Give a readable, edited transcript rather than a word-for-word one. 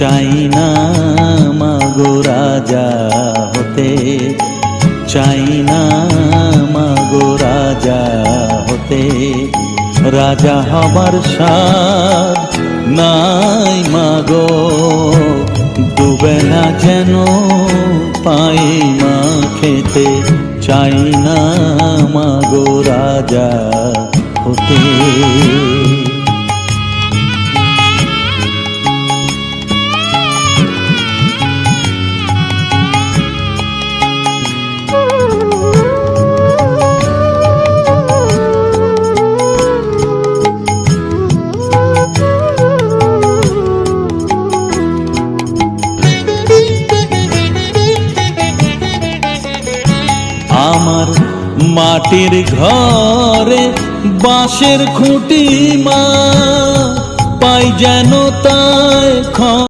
চাই না মাগো রাজা হতে, চাই না মাগো রাজা হতে। রাজা হবার স্বাদ নাই মাগো, দুবেলা যেন পাই মা খেতে। চাই না মাগো রাজা হতে। আমার মাটির ঘরে বাঁশের খুঁটি মা, পাই যেন তাই